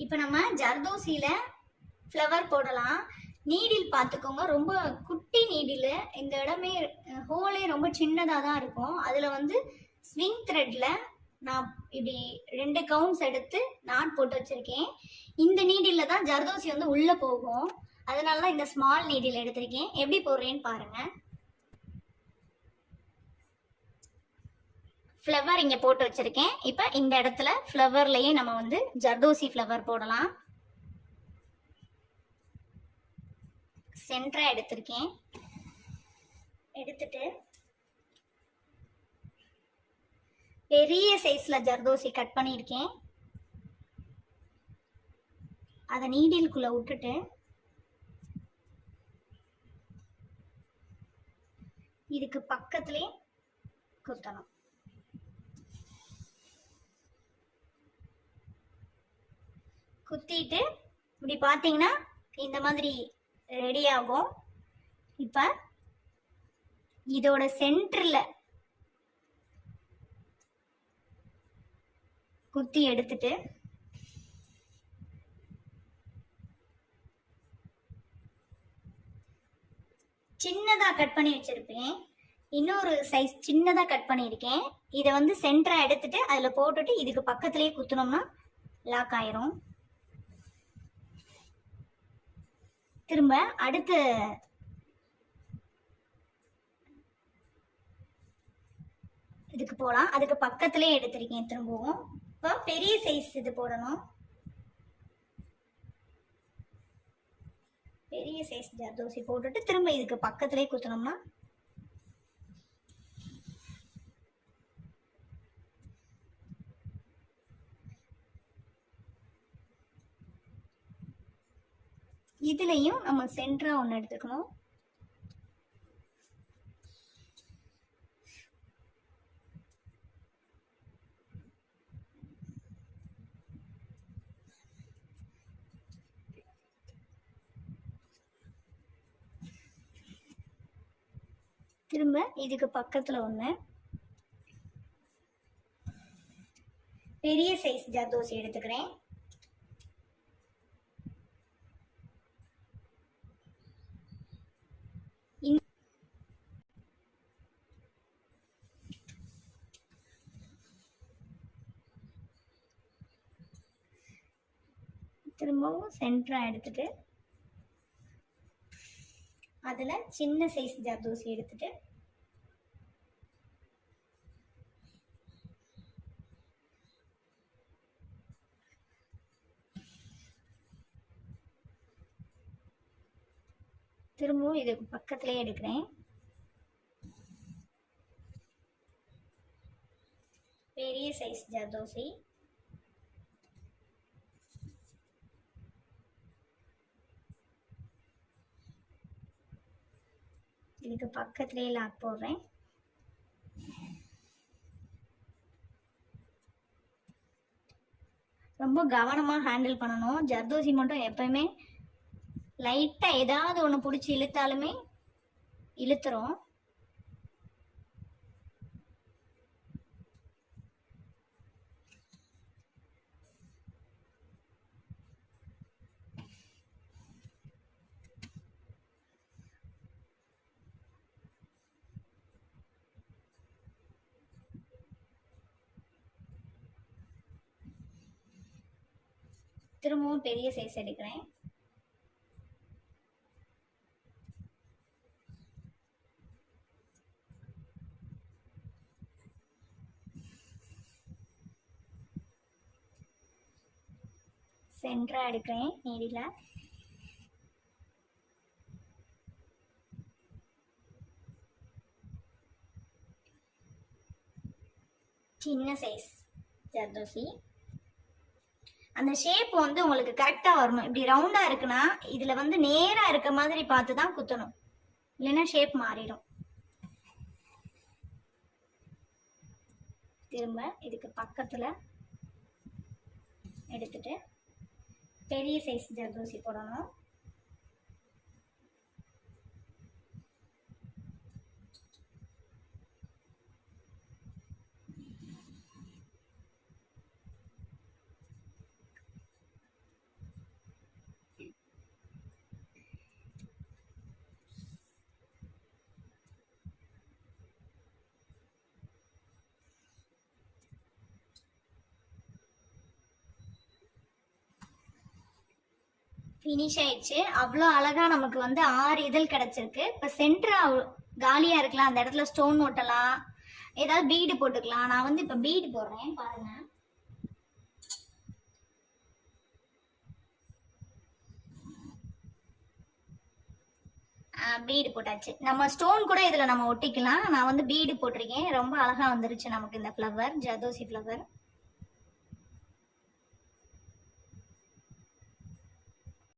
இப்போ நம்ம ஜர்தோசியில ஃப்ளவர் போடலாம். நீடில் பார்த்துக்கோங்க, ரொம்ப குட்டி நீடில். இந்த இடமே ஹோலே ரொம்ப சின்னதாக தான் இருக்கும். அதில் வந்து ஸ்விங் த்ரெட்ல நான் இப்படி 2 கவுண்ட்ஸ் எடுத்து நாட் போட்டு வச்சிருக்கேன். இந்த நீடில் தான் ஜர்தோசி வந்து உள்ளே போகும். அதனால தான் இந்த ஸ்மால் நீடில் எடுத்திருக்கேன். எப்படி போடுறேன்னு பாருங்க. ஃப்ளவர் இங்கே போட்டு வச்சிருக்கேன். இப்போ இந்த இடத்துல ஃப்ளவர்லயே நம்ம வந்து ஜர்தோசி ஃப்ளவர் போடலாம். சென்டரா எடுத்திருக்கேன். எடுத்துட்டு பெரிய சைஸ்ல ஜர்தோசி கட் பண்ணியிருக்கேன். அதை நீடிலுக்குள்ள விட்டுட்டு இதுக்கு பக்கத்திலே குத்தணும். குத்திட்டு இப்படி பார்த்தீங்கன்னா இந்த மாதிரி ரெடி ஆகும். இப்போ இதோட சென்டரில் குத்தி எடுத்துட்டு சின்னதாக கட் பண்ணி வச்சிருப்பேன். இன்னொரு சைஸ் சின்னதாக கட் பண்ணியிருக்கேன். இதை வந்து சென்டராக எடுத்துட்டு அதில் போட்டுட்டு இதுக்கு பக்கத்துலேயே குத்துனோம்னா லாக் ஆயிரும். திரும்ப அடுத்து இதுக்கு போகலாம். அதுக்கு பக்கத்துலேயே எடுத்திருக்கேன் திரும்பவும். இப்போ பெரிய சைஸ் இது போடணும். பெரிய சைஸ் ஜர்தோசி போட்டுட்டு திரும்ப இதுக்கு பக்கத்துலேயே குத்தணும்னா இதுலயும் நம்ம சென்டரா ஒன்று எடுத்துக்கணும். திரும்ப இதுக்கு பக்கத்துல ஒன்று பெரிய சைஸ் ஜர்தோசி எடுத்துக்கிறேன். திரும்பவும் சென்டரா எடுத்துட்டு அதுல சின்ன சைஸ் ஜர்தோசி எடுத்துட்டு திரும்பவும் இதுக்கு பக்கத்திலே எடுக்கிறேன். பெரிய சைஸ் ஜர்தோசி இதுக்கு பக்கத்திலே லாக் போடுறேன். ரொம்ப கவனமா ஹேண்டில் பண்ணணும். ஜர்தோசி மட்டும் எப்பயுமே லைட்டா ஏதாவது ஒன்று பிடிச்சி இழுத்தாலுமே இழுத்துரும். திரும்பவும் பெரிய சைஸ் எடுக்கிறேன். சென்டரா எடுக்கிறேன் நீடில. சின்ன சைஸ் ஜர்தோசி. அந்த ஷேப் வந்து உங்களுக்கு கரெக்டா வரணும். இப்படி ரவுண்டா இருக்குன்னா இதுல வந்து நேரா இருக்க மாதிரி பார்த்து தான் குத்தணும், இல்லைன்னா ஷேப் மாறிடும். திரும்ப இதுக்கு பக்கத்துல எடுத்துட்டு பெரிய சைஸ் ஜர்தோசி போடணும். ஃபினிஷ் ஆயிடுச்சு. அவ்வளோ அழகா நமக்கு வந்து 6 இதழ் கிடைச்சிருக்கு. இப்போ சென்டர் காலியா இருக்கலாம், அந்த இடத்துல ஸ்டோன் ஒட்டலாம், ஏதாவது பீடு போட்டுக்கலாம். நான் வந்து இப்போ பீடு போடுறேன் பாருங்க. பீடு போட்டாச்சு. நம்ம ஸ்டோன் கூட இதுல நம்ம ஒட்டிக்கலாம். நான் வந்து பீடு போட்டிருக்கேன். ரொம்ப அழகா வந்துருச்சு நமக்கு இந்த ஃப்ளவர், ஜர்தோசி ஃப்ளவர்.